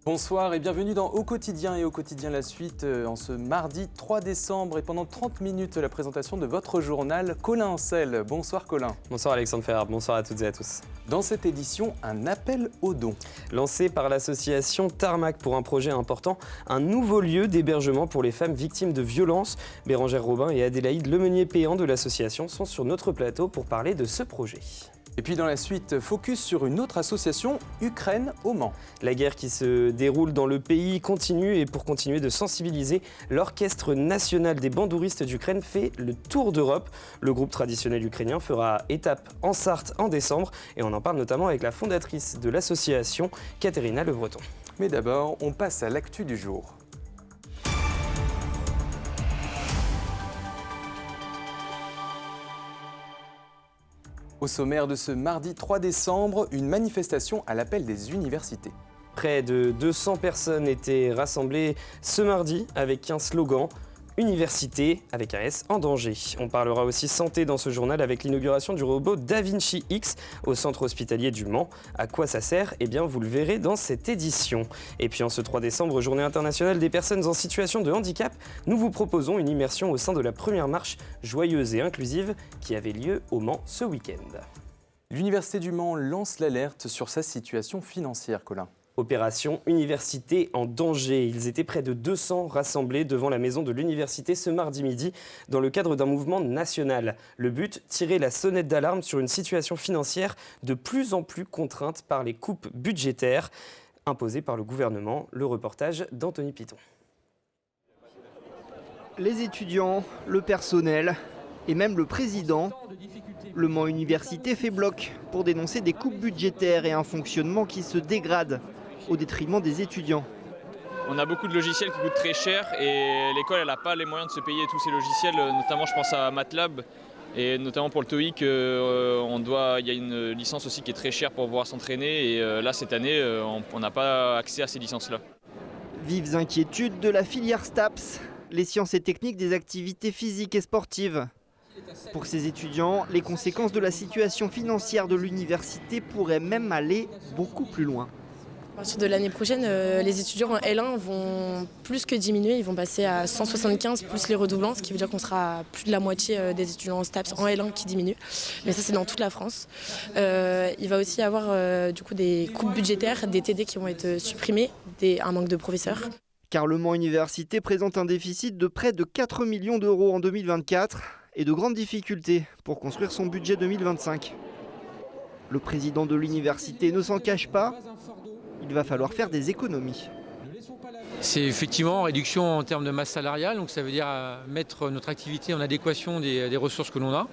Bonsoir et bienvenue dans Au Quotidien et Au Quotidien la suite en ce mardi 3 décembre et pendant 30 minutes la présentation de votre journal Colin Ancel. Bonsoir Colin. Bonsoir Alexandre Ferrer, bonsoir à toutes et à tous. Dans cette édition, un appel aux dons. Lancé par l'association Tarmac pour un projet important, un nouveau lieu d'hébergement pour les femmes victimes de violences. Bérangère Robin et Adélaïde Lemeunier-Péan de l'association sont sur notre plateau pour parler de ce projet. Et puis dans la suite, focus sur une autre association, Ukraine au Mans. La guerre qui se déroule dans le pays continue et pour continuer de sensibiliser, l'Orchestre national des bandouristes d'Ukraine fait le tour d'Europe. Le groupe traditionnel ukrainien fera étape en Sarthe en décembre et on en parle notamment avec la fondatrice de l'association, Katerina Le Breton. Mais d'abord, on passe à l'actu du jour. Au sommaire de ce mardi 3 décembre, une manifestation à l'appel des universités. Près de 200 personnes étaient rassemblées ce mardi avec un slogan « Université avec un S en danger ». On parlera aussi santé dans ce journal avec l'inauguration du robot DaVinci X au centre hospitalier du Mans. À quoi ça sert ? Eh bien, vous le verrez dans cette édition. Et puis en ce 3 décembre, journée internationale des personnes en situation de handicap, nous vous proposons une immersion au sein de la première marche joyeuse et inclusive qui avait lieu au Mans ce week-end. L'Université du Mans lance l'alerte sur sa situation financière, Colin. Opération Université en danger. Ils étaient près de 200 rassemblés devant la maison de l'université ce mardi midi dans le cadre d'un mouvement national. Le but, tirer la sonnette d'alarme sur une situation financière de plus en plus contrainte par les coupes budgétaires imposées par le gouvernement. Le reportage d'Anthony Piton. Les étudiants, le personnel et même le président. Le Mans Université fait bloc pour dénoncer des coupes budgétaires et un fonctionnement qui se dégrade au détriment des étudiants. On a beaucoup de logiciels qui coûtent très cher et l'école n'a pas les moyens de se payer tous ces logiciels, notamment je pense à MATLAB et notamment pour le TOEIC, il y a une licence aussi qui est très chère pour pouvoir s'entraîner et là cette année on n'a pas accès à ces licences-là. Vives inquiétudes de la filière STAPS, les sciences et techniques des activités physiques et sportives. Pour ces étudiants, les conséquences de la situation financière de l'université pourraient même aller beaucoup plus loin. À partir de l'année prochaine, les étudiants en L1 vont plus que diminuer, ils vont passer à 175 plus les redoublants, ce qui veut dire qu'on sera à plus de la moitié des étudiants en STAPS en L1 qui diminuent. Mais ça c'est dans toute la France. Il va aussi y avoir du coup des coupes budgétaires, des TD qui vont être supprimés, un manque de professeurs. Car le Mans Université présente un déficit de près de 4 millions d'euros en 2024 et de grandes difficultés pour construire son budget 2025. Le président de l'université ne s'en cache pas. Il va falloir faire des économies. C'est effectivement réduction en termes de masse salariale, donc ça veut dire mettre notre activité en adéquation des ressources que l'on a.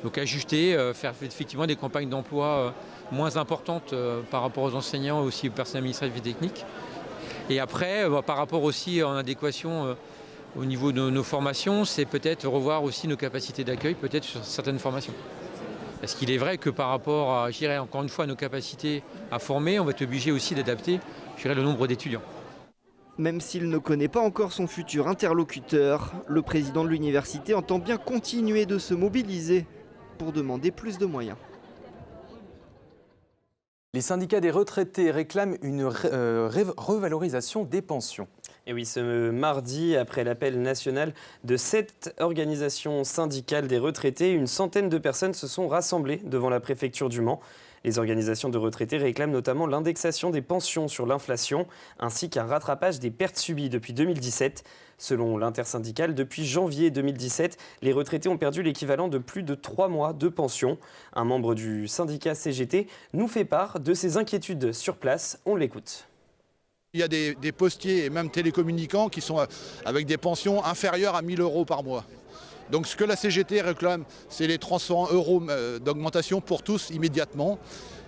Donc ajuster, faire effectivement des campagnes d'emploi moins importantes par rapport aux enseignants et aussi aux personnels administratifs et techniques. Et après, par rapport aussi en adéquation au niveau de nos formations, c'est peut-être revoir aussi nos capacités d'accueil, peut-être sur certaines formations. Parce qu'il est vrai que par rapport à, encore une fois, nos capacités à former, on va être obligé aussi d'adapter, le nombre d'étudiants. Même s'il ne connaît pas encore son futur interlocuteur, le président de l'université entend bien continuer de se mobiliser pour demander plus de moyens. Les syndicats des retraités réclament une revalorisation des pensions. Et oui, ce mardi, après l'appel national de 7 organisations syndicales des retraités, une centaine de personnes se sont rassemblées devant la préfecture du Mans. Les organisations de retraités réclament notamment l'indexation des pensions sur l'inflation, ainsi qu'un rattrapage des pertes subies depuis 2017. Selon l'intersyndicale, depuis janvier 2017, les retraités ont perdu l'équivalent de plus de 3 mois de pension. Un membre du syndicat CGT nous fait part de ses inquiétudes sur place. On l'écoute. Il y a des postiers et même télécommunicants qui sont avec des pensions inférieures à 1 000 € par mois. Donc ce que la CGT réclame, c'est les 300 € d'augmentation pour tous immédiatement.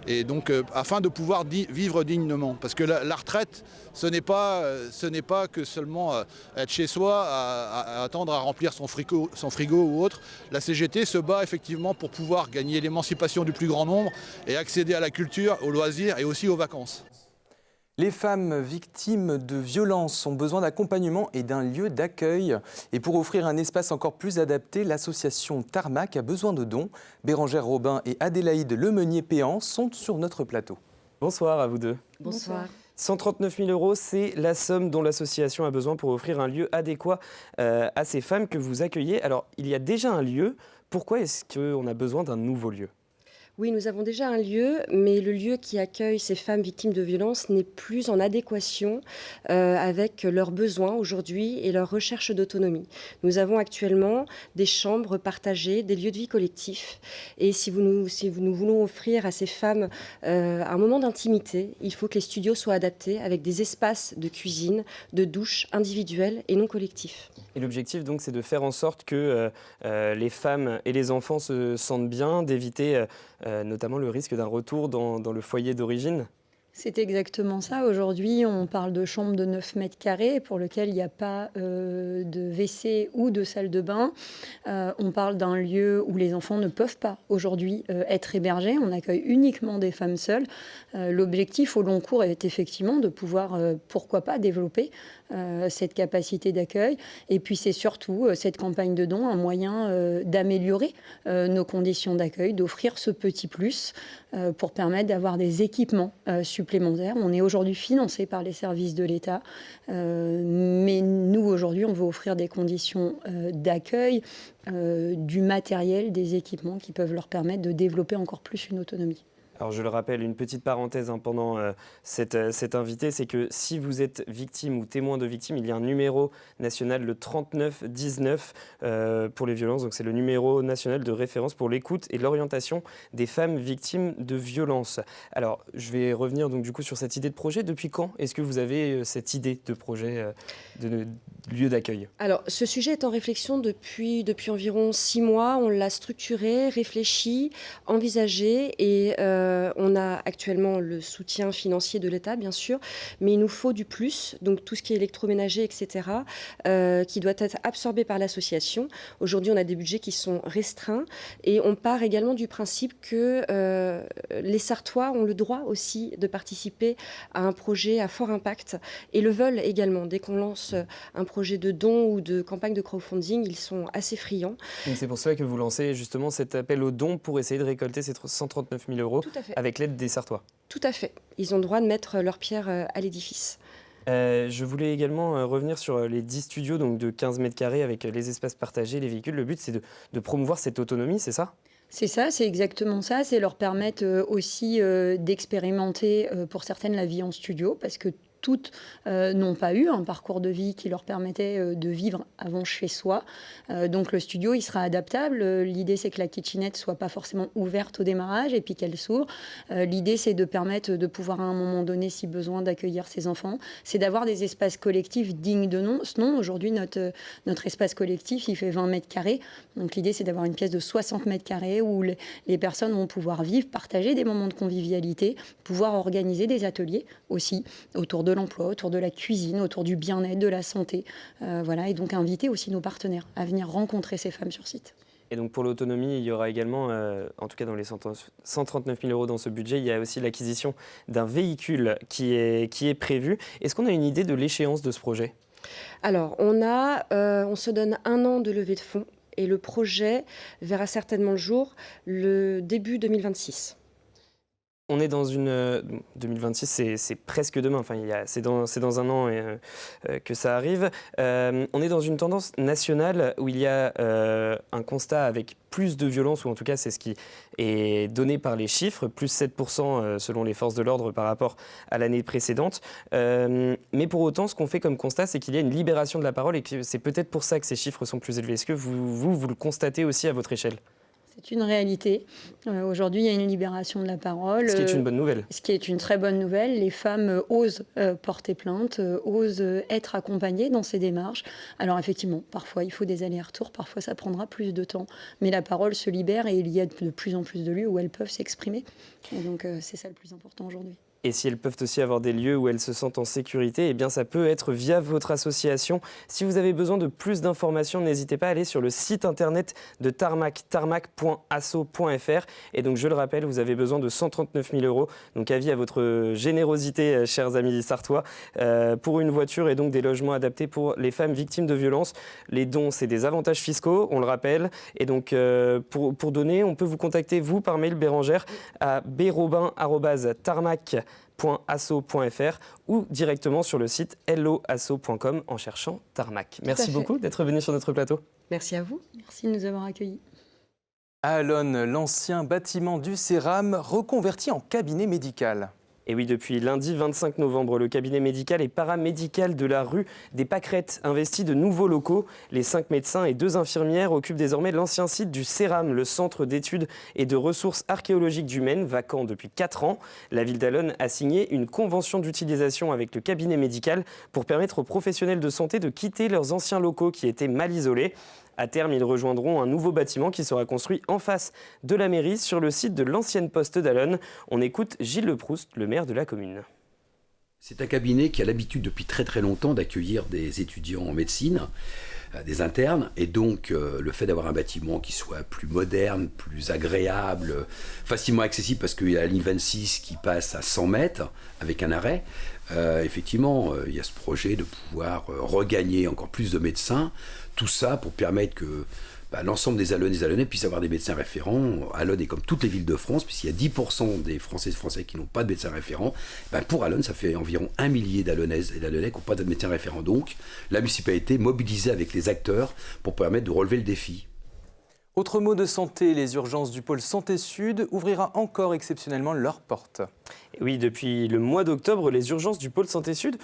Et donc afin de pouvoir vivre dignement. Parce que la retraite, ce n'est pas que seulement être chez soi, à attendre à remplir son frigo ou autre. La CGT se bat effectivement pour pouvoir gagner l'émancipation du plus grand nombre et accéder à la culture, aux loisirs et aussi aux vacances. Les femmes victimes de violences ont besoin d'accompagnement et d'un lieu d'accueil. Et pour offrir un espace encore plus adapté, l'association Tarmac a besoin de dons. Bérangère Robin et Adélaïde Lemeunier-Péan sont sur notre plateau. Bonsoir à vous deux. Bonsoir. 139 000 euros, c'est la somme dont l'association a besoin pour offrir un lieu adéquat à ces femmes que vous accueillez. Alors, il y a déjà un lieu. Pourquoi est-ce qu'on a besoin d'un nouveau lieu ? Oui, nous avons déjà un lieu, mais le lieu qui accueille ces femmes victimes de violences n'est plus en adéquation avec leurs besoins aujourd'hui et leur recherche d'autonomie. Nous avons actuellement des chambres partagées, des lieux de vie collectifs. Et si nous voulons offrir à ces femmes un moment d'intimité, il faut que les studios soient adaptés avec des espaces de cuisine, de douche individuels et non collectifs. Et l'objectif, donc, c'est de faire en sorte que les femmes et les enfants se sentent bien, d'éviter notamment le risque d'un retour dans le foyer d'origine. C'est exactement ça. Aujourd'hui, on parle de chambres de 9 mètres carrés pour lesquelles il n'y a pas de WC ou de salle de bain. On parle d'un lieu où les enfants ne peuvent pas aujourd'hui être hébergés. On accueille uniquement des femmes seules. L'objectif au long cours est effectivement de pouvoir, pourquoi pas, développer cette capacité d'accueil. Et puis c'est surtout cette campagne de dons un moyen d'améliorer nos conditions d'accueil, d'offrir ce petit plus pour permettre d'avoir des équipements supplémentaires. On est aujourd'hui financé par les services de l'État, mais nous aujourd'hui on veut offrir des conditions d'accueil, du matériel, des équipements qui peuvent leur permettre de développer encore plus une autonomie. Alors je le rappelle, une petite parenthèse pendant cet invité, c'est que si vous êtes victime ou témoin de victime, il y a un numéro national, le 3919 pour les violences. Donc c'est le numéro national de référence pour l'écoute et l'orientation des femmes victimes de violences. Alors je vais revenir donc du coup sur cette idée de projet. Depuis quand est-ce que vous avez cette idée de projet de lieu d'accueil ? Alors ce sujet est en réflexion depuis environ 6 mois. On l'a structuré, réfléchi, envisagé et on a actuellement le soutien financier de l'État, bien sûr, mais il nous faut du plus, donc tout ce qui est électroménager, etc., qui doit être absorbé par l'association. Aujourd'hui, on a des budgets qui sont restreints et on part également du principe que les Sarthois ont le droit aussi de participer à un projet à fort impact et le veulent également. Dès qu'on lance un projet de don ou de campagne de crowdfunding, ils sont assez friands. Donc c'est pour cela que vous lancez justement cet appel aux dons pour essayer de récolter ces 139 000 euros avec l'aide des Sarthois. Tout à fait. Ils ont le droit de mettre leur pierre à l'édifice. Je voulais également revenir sur les 10 studios donc de 15 mètres carrés avec les espaces partagés, les véhicules. Le but, c'est de promouvoir cette autonomie, c'est ça ? C'est ça, c'est exactement ça. C'est leur permettre aussi d'expérimenter pour certaines la vie en studio parce que toutes n'ont pas eu un parcours de vie qui leur permettait de vivre avant chez soi. Donc le studio, il sera adaptable. L'idée, c'est que la kitchenette soit pas forcément ouverte au démarrage et puis qu'elle s'ouvre. L'idée, c'est de permettre de pouvoir à un moment donné, si besoin, d'accueillir ses enfants. C'est d'avoir des espaces collectifs dignes de ce nom. Aujourd'hui, notre espace collectif, il fait 20 mètres carrés. Donc l'idée, c'est d'avoir une pièce de 60 mètres carrés où les personnes vont pouvoir vivre, partager des moments de convivialité, pouvoir organiser des ateliers aussi autour de l'emploi, autour de la cuisine, autour du bien-être, de la santé. Voilà, et donc inviter aussi nos partenaires à venir rencontrer ces femmes sur site. Et donc pour l'autonomie, il y aura également, en tout cas dans les 139 000 euros dans ce budget, il y a aussi l'acquisition d'un véhicule qui est prévu. Est-ce qu'on a une idée de l'échéance de ce projet ? Alors, on se donne 1 an de levée de fonds et le projet verra certainement le jour le début 2026. On est dans une 2026, c'est presque demain. Enfin, c'est dans 1 an que ça arrive. On est dans une tendance nationale où il y a un constat avec plus de violence, ou en tout cas c'est ce qui est donné par les chiffres, plus 7% selon les forces de l'ordre par rapport à l'année précédente. Mais pour autant, ce qu'on fait comme constat, c'est qu'il y a une libération de la parole et que c'est peut-être pour ça que ces chiffres sont plus élevés. Est-ce que vous le constatez aussi à votre échelle ? C'est une réalité. Aujourd'hui, il y a une libération de la parole. Ce qui est une bonne nouvelle. Ce qui est une très bonne nouvelle. Les femmes osent porter plainte, osent être accompagnées dans ces démarches. Alors effectivement, parfois il faut des allers-retours, parfois ça prendra plus de temps. Mais la parole se libère et il y a de plus en plus de lieux où elles peuvent s'exprimer. Et donc c'est ça le plus important aujourd'hui. Et si elles peuvent aussi avoir des lieux où elles se sentent en sécurité, eh bien ça peut être via votre association. Si vous avez besoin de plus d'informations, n'hésitez pas à aller sur le site internet de Tarmac, tarmac.asso.fr. Et donc je le rappelle, vous avez besoin de 139 000 euros. Donc avis à votre générosité, chers amis sarthois, pour une voiture et donc des logements adaptés pour les femmes victimes de violences. Les dons, c'est des avantages fiscaux, on le rappelle. Et donc pour donner, on peut vous contacter, vous, par mail, Bérangère, à brobin@tarmac.asso.fr. helloasso.fr ou directement sur le site helloasso.com en cherchant Tarmac. Merci beaucoup d'être venu sur notre plateau. Merci à vous. Merci de nous avoir accueillis. À Allonne, l'ancien bâtiment du CERAM reconverti en cabinet médical. Et oui, depuis lundi 25 novembre, le cabinet médical et paramédical de la rue des Pâquerettes investit de nouveaux locaux. Les 5 médecins et 2 infirmières occupent désormais l'ancien site du CERAM, le centre d'études et de ressources archéologiques du Maine, vacant depuis 4 ans. La ville d'Allonne a signé une convention d'utilisation avec le cabinet médical pour permettre aux professionnels de santé de quitter leurs anciens locaux qui étaient mal isolés. À terme, ils rejoindront un nouveau bâtiment qui sera construit en face de la mairie sur le site de l'ancienne poste d'Allonne. On écoute Gilles Leproust, le maire de la commune. C'est un cabinet qui a l'habitude depuis très très longtemps d'accueillir des étudiants en médecine, des internes, et donc le fait d'avoir un bâtiment qui soit plus moderne, plus agréable, facilement accessible parce qu'il y a la ligne 26 qui passe à 100 mètres avec un arrêt. Effectivement, il y a ce projet de pouvoir regagner encore plus de médecins, tout ça pour permettre que l'ensemble des Allonnaises et des Allonnais puissent avoir des médecins référents. Allonne est comme toutes les villes de France, puisqu'il y a 10% des Françaises et Français qui n'ont pas de médecin référent. Pour Allonne, ça fait environ 1 millier d'Allonnaises et d'Allonnais qui n'ont pas de médecin référent. Donc, la municipalité mobilisée avec les acteurs pour permettre de relever le défi. Autre mot de santé, les urgences du pôle Santé Sud ouvrira encore exceptionnellement leurs portes. Et oui, depuis le mois d'octobre, les urgences du pôle Santé Sud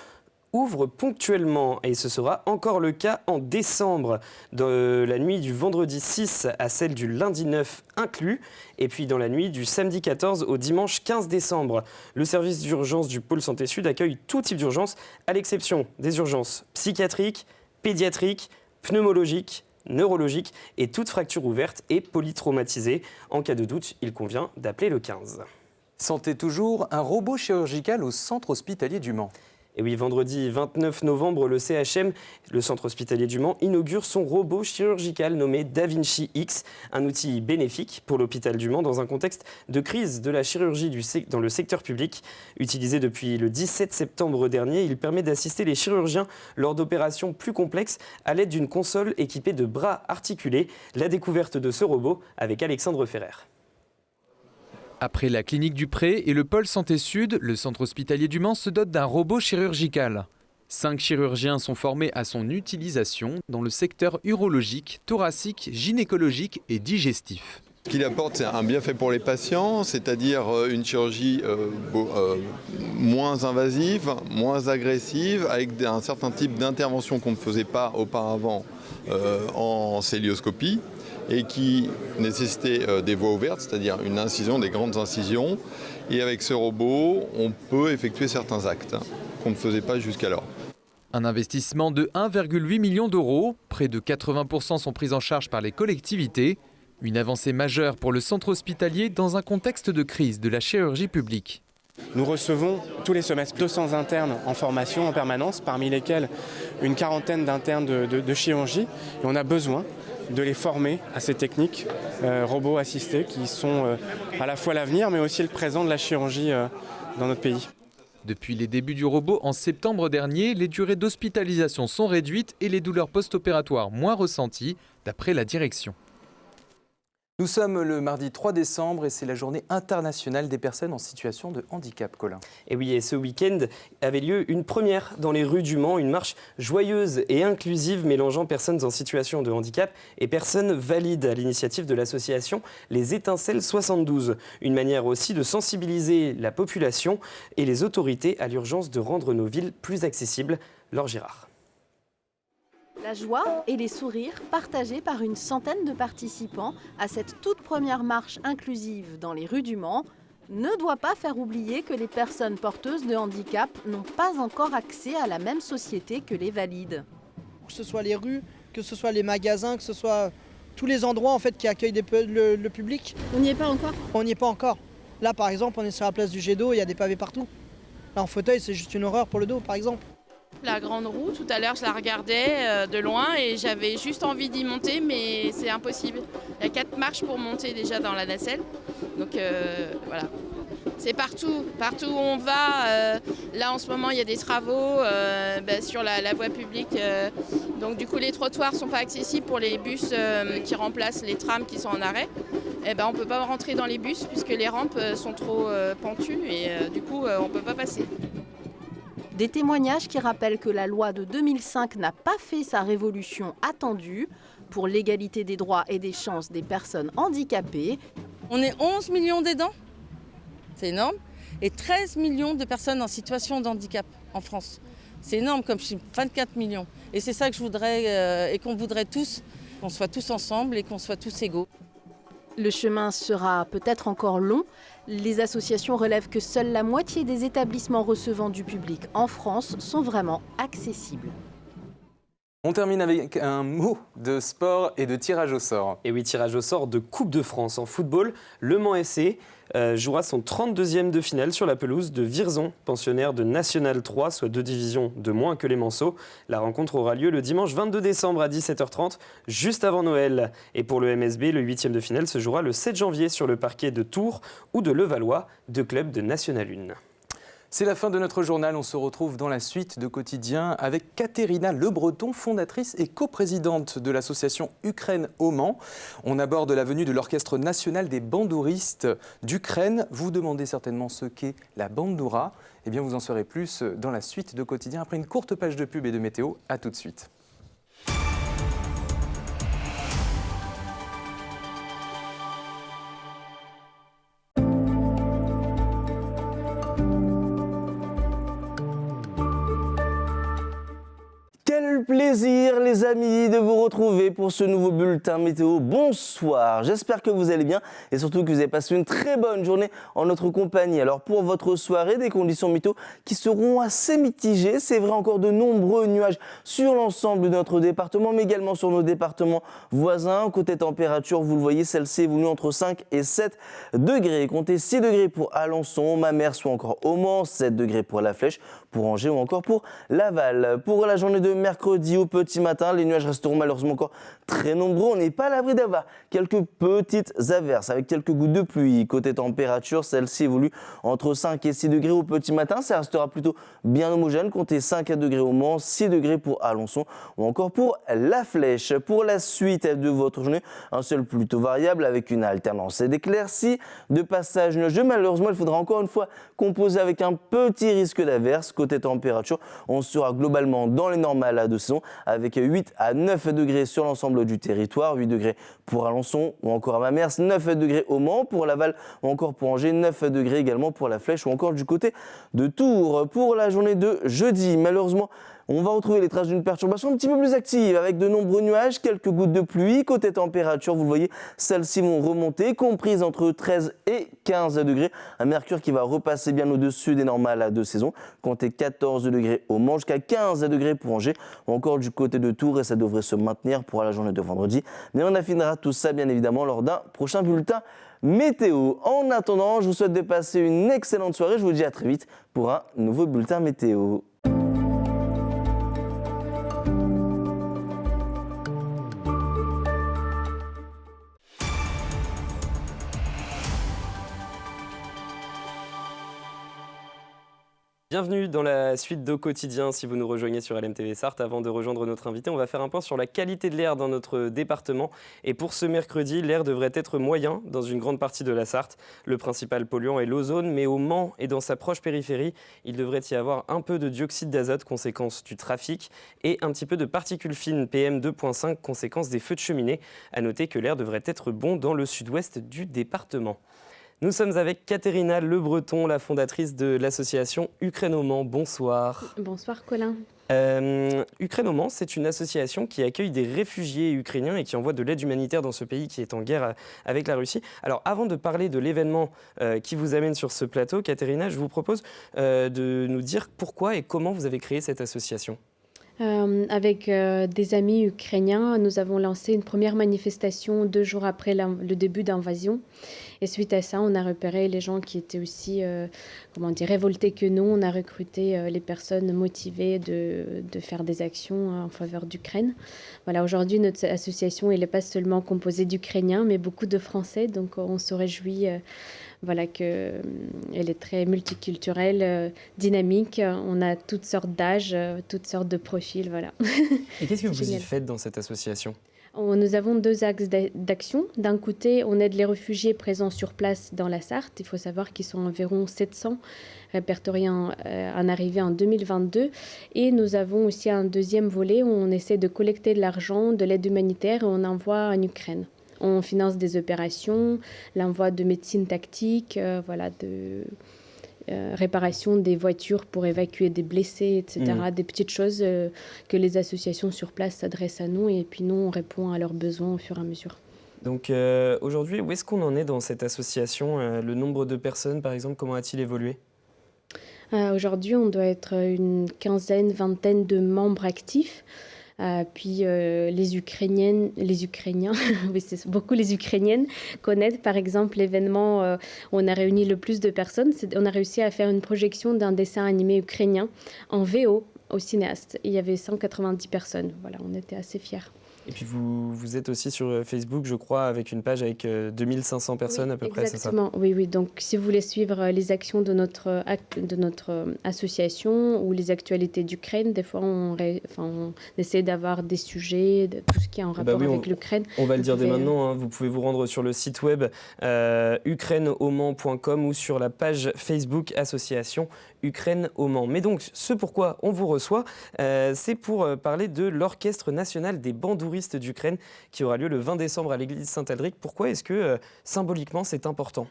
ouvrent ponctuellement et ce sera encore le cas en décembre, de la nuit du vendredi 6 à celle du lundi 9 inclus, et puis dans la nuit du samedi 14 au dimanche 15 décembre. Le service d'urgence du pôle Santé Sud accueille tout type d'urgence, à l'exception des urgences psychiatriques, pédiatriques, pneumologiques, neurologiques et toute fracture ouverte et polytraumatisée. En cas de doute, il convient d'appeler le 15. Santé toujours, un robot chirurgical au centre hospitalier du Mans. Et oui, vendredi 29 novembre, le CHM, le centre hospitalier du Mans, inaugure son robot chirurgical nommé DaVinci X, un outil bénéfique pour l'hôpital du Mans dans un contexte de crise de la chirurgie dans le secteur public. Utilisé depuis le 17 septembre dernier, il permet d'assister les chirurgiens lors d'opérations plus complexes à l'aide d'une console équipée de bras articulés. La découverte de ce robot avec Alexandre Ferrer. Après la clinique du Pré et le pôle Santé Sud, le centre hospitalier du Mans se dote d'un robot chirurgical. 5 chirurgiens sont formés à son utilisation dans le secteur urologique, thoracique, gynécologique et digestif. Ce qu'il apporte, c'est un bienfait pour les patients, c'est-à-dire une chirurgie moins invasive, moins agressive, avec un certain type d'intervention qu'on ne faisait pas auparavant en cœlioscopie, et qui nécessitait des voies ouvertes, c'est-à-dire une incision, des grandes incisions. Et avec ce robot, on peut effectuer certains actes qu'on ne faisait pas jusqu'alors. Un investissement de 1,8 million d'euros, près de 80% sont pris en charge par les collectivités. Une avancée majeure pour le centre hospitalier dans un contexte de crise de la chirurgie publique. Nous recevons tous les semestres 200 internes en formation en permanence, parmi lesquels une quarantaine d'internes de chirurgie. Et on a besoin de les former à ces techniques robots assistés qui sont à la fois l'avenir mais aussi le présent de la chirurgie dans notre pays. Depuis les débuts du robot en septembre dernier, les durées d'hospitalisation sont réduites et les douleurs post-opératoires moins ressenties, d'après la direction. Nous sommes le mardi 3 décembre et c'est la journée internationale des personnes en situation de handicap, Colin. Et oui, et ce week-end avait lieu une première dans les rues du Mans, une marche joyeuse et inclusive mélangeant personnes en situation de handicap et personnes valides à l'initiative de l'association Les Étincelles 72. Une manière aussi de sensibiliser la population et les autorités à l'urgence de rendre nos villes plus accessibles. Laure Girard. La joie et les sourires partagés par une centaine de participants à cette toute première marche inclusive dans les rues du Mans ne doit pas faire oublier que les personnes porteuses de handicap n'ont pas encore accès à la même société que les valides. Que ce soit les rues, que ce soit les magasins, que ce soit tous les endroits en fait, qui accueillent le public. On n'y est pas encore ? On n'y est pas encore. Là par exemple, on est sur la place du jet d'eau, il y a des pavés partout. Là en fauteuil, c'est juste une horreur pour le dos par exemple. La grande roue, tout à l'heure, je la regardais de loin et j'avais juste envie d'y monter, mais c'est impossible. Il y a 4 marches pour monter déjà dans la nacelle, donc voilà. C'est partout où on va. Là, en ce moment, il y a des travaux sur la voie publique. Donc, du coup, les trottoirs ne sont pas accessibles pour les bus qui remplacent les trams qui sont en arrêt. On ne peut pas rentrer dans les bus puisque les rampes sont trop pentues et du coup, on ne peut pas passer. Des témoignages qui rappellent que la loi de 2005 n'a pas fait sa révolution attendue pour l'égalité des droits et des chances des personnes handicapées. On est 11 millions d'aidants. C'est énorme. Et 13 millions de personnes en situation de handicap en France. C'est énorme comme chiffre, 24 millions. Et c'est ça que je voudrais et qu'on voudrait tous, qu'on soit tous ensemble et qu'on soit tous égaux. Le chemin sera peut-être encore long. Les associations relèvent que seule la moitié des établissements recevant du public en France sont vraiment accessibles. On termine avec un mot de sport et de tirage au sort. Et oui, tirage au sort de Coupe de France en football. Le Mans SC jouera son 32e de finale sur la pelouse de Vierzon, pensionnaire de National 3, soit 2 divisions de moins que les Manceaux. La rencontre aura lieu le dimanche 22 décembre à 17h30, juste avant Noël. Et pour le MSB, le 8e de finale se jouera le 7 janvier sur le parquet de Tours ou de Levallois, deux clubs de National 1. C'est la fin de notre journal. On se retrouve dans la suite de Quotidien avec Katerina Le Breton, fondatrice et coprésidente de l'association Ukraine au Mans. On aborde la venue de l'Orchestre national des bandouristes d'Ukraine. Vous demandez certainement ce qu'est la bandoura. Eh bien, vous en saurez plus dans la suite de Quotidien après une courte page de pub et de météo. À tout de suite. Quel plaisir les amis de vous retrouver pour ce nouveau bulletin météo. Bonsoir, j'espère que vous allez bien et surtout que vous avez passé une très bonne journée en notre compagnie. Alors pour votre soirée, des conditions météo qui seront assez mitigées. C'est vrai, encore de nombreux nuages sur l'ensemble de notre département, mais également sur nos départements voisins. Côté température, vous le voyez, celle-ci évolue entre 5 et 7 degrés. Comptez 6 degrés pour Alençon, Mamers ou encore au Mans, 7 degrés pour La Flèche, pour Angers ou encore pour Laval. Pour la journée de mercredi au petit matin, les nuages resteront malheureusement encore très nombreux. On n'est pas à l'abri d'avoir quelques petites averses avec quelques gouttes de pluie. Côté température, celle-ci évolue entre 5 et 6 degrés au petit matin. Ça restera plutôt bien homogène. Comptez 5 degrés au Mans, 6 degrés pour Alençon ou encore pour La Flèche. Pour la suite de votre journée, un ciel plutôt variable avec une alternance d'éclaircies, de passages nuageux. Malheureusement, il faudra encore une fois composer avec un petit risque d'averse. Côté température, on sera globalement dans les normales de saison avec 8 à 9 degrés sur l'ensemble du territoire, 8 degrés pour Alençon ou encore à Mamers, 9 degrés au Mans, pour Laval ou encore pour Angers, 9 degrés également pour La Flèche ou encore du côté de Tours. Pour la journée de jeudi, malheureusement, on va retrouver les traces d'une perturbation un petit peu plus active avec de nombreux nuages, quelques gouttes de pluie. Côté température, vous le voyez, celles-ci vont remonter, comprises entre 13 et 15 degrés. Un mercure qui va repasser bien au-dessus des normales de saison. Comptez 14 degrés au Mans, jusqu'à 15 degrés pour Angers, ou encore du côté de Tours, et ça devrait se maintenir pour la journée de vendredi. Mais on affinera tout ça bien évidemment lors d'un prochain bulletin météo. En attendant, je vous souhaite de passer une excellente soirée. Je vous dis à très vite pour un nouveau bulletin météo. Bienvenue dans la suite d'Au Quotidien, si vous nous rejoignez sur LMTV Sarthe. Avant de rejoindre notre invité, on va faire un point sur la qualité de l'air dans notre département. Et pour ce mercredi, l'air devrait être moyen dans une grande partie de la Sarthe. Le principal polluant est l'ozone, mais au Mans et dans sa proche périphérie, il devrait y avoir un peu de dioxyde d'azote, conséquence du trafic, et un petit peu de particules fines PM2.5, conséquence des feux de cheminée. À noter que l'air devrait être bon dans le sud-ouest du département. Nous sommes avec Katerina Le Breton, la fondatrice de l'association Ukraine au Mans. Bonsoir. Bonsoir Colin. Ukraine au Mans, c'est une association qui accueille des réfugiés ukrainiens et qui envoie de l'aide humanitaire dans ce pays qui est en guerre avec la Russie. Alors avant de parler de l'événement qui vous amène sur ce plateau, Katerina, je vous propose de nous dire pourquoi et comment vous avez créé cette association. Avec des amis ukrainiens, nous avons lancé une première manifestation 2 jours après le début d'invasion. Et suite à ça, on a repéré les gens qui étaient aussi révoltés que nous. On a recruté les personnes motivées de faire des actions en faveur d'Ukraine. Voilà, aujourd'hui, notre association n'est pas seulement composée d'Ukrainiens, mais beaucoup de Français. Donc on se réjouit voilà, qu'elle est très multiculturelle, dynamique. On a toutes sortes d'âges, toutes sortes de profils. Voilà. Et qu'est-ce que vous y Génial. faites dans cette association ? Nous avons 2 axes d'action. D'un côté, on aide les réfugiés présents sur place dans la Sarthe. Il faut savoir qu'ils sont environ 700 répertoriés en arrivée en 2022. Et nous avons aussi un deuxième volet où on essaie de collecter de l'argent, de l'aide humanitaire et on envoie en Ukraine. On finance des opérations, l'envoi de médecine tactique, voilà, de réparation des voitures pour évacuer des blessés, etc. Des petites choses que les associations sur place s'adressent à nous et puis nous, on répond à leurs besoins au fur et à mesure. Donc aujourd'hui, où est-ce qu'on en est dans cette association ? Le nombre de personnes, par exemple, comment a-t-il évolué ? Aujourd'hui, on doit être une quinzaine, vingtaine de membres actifs. Puis les Ukrainiens, oui, c'est beaucoup les Ukrainiennes, connaissent par exemple l'événement où on a réuni le plus de personnes. On a réussi à faire une projection d'un dessin animé ukrainien en VO au cinéaste. Il y avait 190 personnes. Voilà, on était assez fiers. Et puis vous êtes aussi sur Facebook, je crois, avec une page avec 2500 personnes à peu près, c'est ça ? Exactement, oui. Donc si vous voulez suivre les actions de notre association ou les actualités d'Ukraine, des fois on essaie d'avoir des sujets, de tout ce qui est en rapport avec l'Ukraine. On va le dire dès maintenant, vous pouvez vous rendre sur le site web ukraineauman.com ou sur la page Facebook association Ukraine au Mans. Mais donc, ce pourquoi on vous reçoit, c'est pour parler de l'Orchestre national des bandouristes d'Ukraine qui aura lieu le 20 décembre à l'église Saint-Aldric. Pourquoi est-ce que symboliquement c'est important ?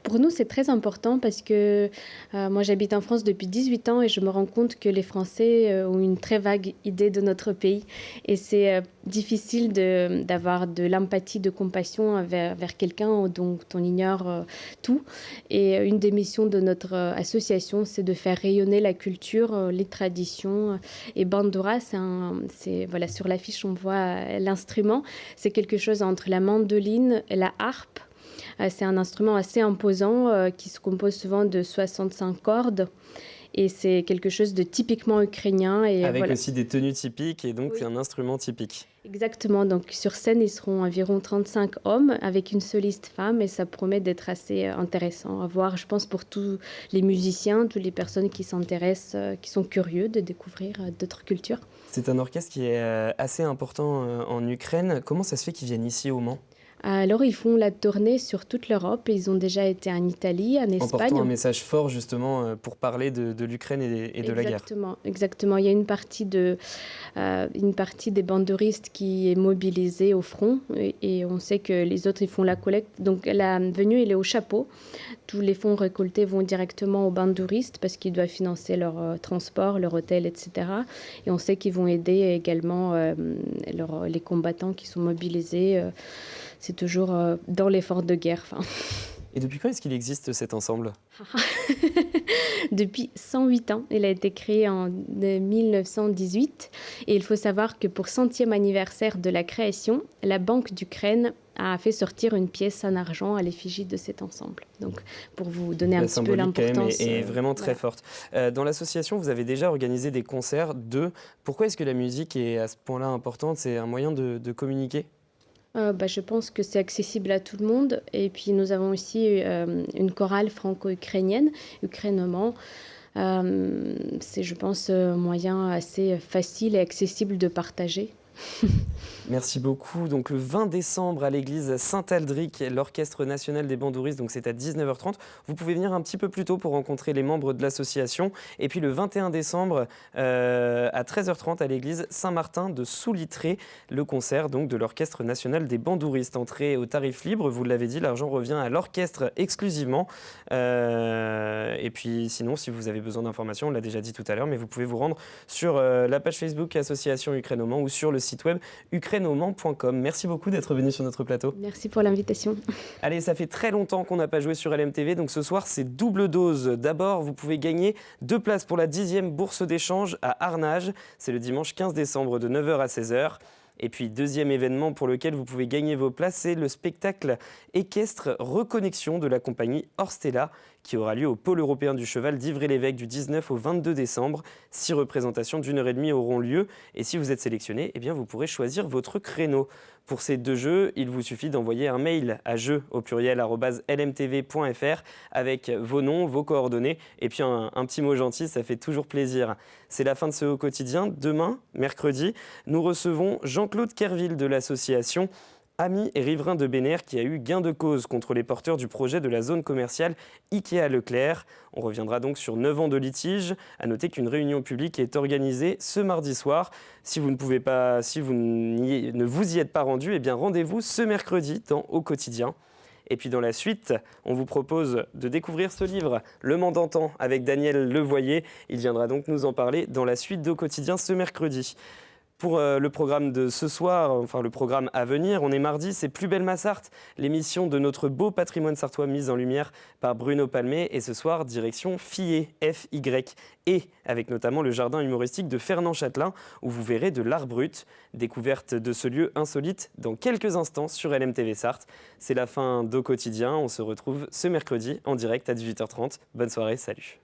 Pour nous, c'est très important parce que moi, j'habite en France depuis 18 ans et je me rends compte que les Français ont une très vague idée de notre pays. Et c'est difficile d'avoir de l'empathie, de compassion vers quelqu'un dont on ignore tout. Et une des missions de notre association, c'est de faire rayonner la culture, les traditions. Et Bandoura, voilà, sur l'affiche, on voit l'instrument. C'est quelque chose entre la mandoline et la harpe. C'est un instrument assez imposant qui se compose souvent de 65 cordes et c'est quelque chose de typiquement ukrainien. Et avec voilà. aussi des tenues typiques et donc c'est un instrument typique. Exactement, donc sur scène ils seront environ 35 hommes avec une soliste femme et ça promet d'être assez intéressant à voir, je pense, pour tous les musiciens, toutes les personnes qui s'intéressent, qui sont curieux de découvrir d'autres cultures. C'est un orchestre qui est assez important en Ukraine. Comment ça se fait qu'ils viennent ici au Mans ? Alors, ils font la tournée sur toute l'Europe. Ils ont déjà été en Italie, en Espagne. En portant un message fort, justement, pour parler de l'Ukraine et de la guerre. Exactement. Il y a une partie des bandouristes qui est mobilisée au front. Et on sait que les autres, ils font la collecte. Donc, la venue, elle est au chapeau. Tous les fonds récoltés vont directement aux bandouristes parce qu'ils doivent financer leur transport, leur hôtel, etc. Et on sait qu'ils vont aider également les combattants qui sont mobilisés. C'est toujours dans l'effort de guerre. Et depuis quand est-ce qu'il existe cet ensemble ? Depuis 108 ans. Il a été créé en 1918. Et il faut savoir que pour 100e anniversaire de la création, la Banque d'Ukraine a fait sortir une pièce en argent à l'effigie de cet ensemble. Donc, pour vous donner un petit peu l'importance. Est vraiment très forte. Dans l'association, vous avez déjà organisé des concerts. Pourquoi est-ce que la musique est à ce point-là importante ? C'est un moyen de communiquer ? Je pense que c'est accessible à tout le monde. Et puis, nous avons aussi une chorale franco-ukrainienne, Ukraine au Mans. C'est, je pense, un moyen assez facile et accessible de partager. Merci beaucoup. Donc le 20 décembre à l'église Saint-Aldric, l'Orchestre national des bandouristes, donc c'est à 19h30. Vous pouvez venir un petit peu plus tôt pour rencontrer les membres de l'association. Et puis le 21 décembre à 13h30 à l'église Saint-Martin de Soulittré, le concert donc de l'Orchestre national des bandouristes. Entrée au tarif libre, vous l'avez dit, l'argent revient à l'orchestre exclusivement. Et puis sinon, si vous avez besoin d'informations, on l'a déjà dit tout à l'heure, mais vous pouvez vous rendre sur la page Facebook Association Ukraine au Mans ou sur le site web ukraineauman.com. Merci beaucoup d'être venu sur notre plateau. Merci pour l'invitation. Allez, ça fait très longtemps qu'on n'a pas joué sur LMTV, donc ce soir c'est double dose. D'abord, vous pouvez gagner 2 places pour la 10e bourse d'échange à Arnage. C'est le dimanche 15 décembre de 9h à 16h. Et puis, deuxième événement pour lequel vous pouvez gagner vos places, c'est le spectacle équestre Reconnexion de la compagnie Orstella qui aura lieu au Pôle européen du cheval d'Ivry-l'Évêque du 19 au 22 décembre. 6 représentations d'1h30 auront lieu. Et si vous êtes sélectionné, eh bien, vous pourrez choisir votre créneau. Pour ces 2 jeux, il vous suffit d'envoyer un mail à jeux@lmtv.fr avec vos noms, vos coordonnées et puis un petit mot gentil, ça fait toujours plaisir. C'est la fin de ce Au Quotidien. Demain, mercredi, nous recevons Jean-Claude Kerville de l'association Amis et riverains de Bénère qui a eu gain de cause contre les porteurs du projet de la zone commerciale Ikea Leclerc. On reviendra donc sur 9 ans de litige. À noter qu'une réunion publique est organisée ce mardi soir. Si vous ne vous y êtes pas rendu, eh bien rendez-vous ce mercredi dans Au Quotidien. Et puis dans la suite, on vous propose de découvrir ce livre, Le Mans d'antan, avec Daniel Levoyer. Il viendra donc nous en parler dans la suite d'Au Quotidien ce mercredi. Pour le programme de ce soir, enfin le programme à venir, on est mardi, c'est Plus belle ma Sarthe, l'émission de notre beau patrimoine sartois mise en lumière par Bruno Palmé. Et ce soir, direction Fillet, F-Y-E, avec notamment le jardin humoristique de Fernand Châtelain, où vous verrez de l'art brut. Découverte de ce lieu insolite dans quelques instants sur LMTV Sarthe. C'est la fin d'Au Quotidien, on se retrouve ce mercredi en direct à 18h30. Bonne soirée, salut.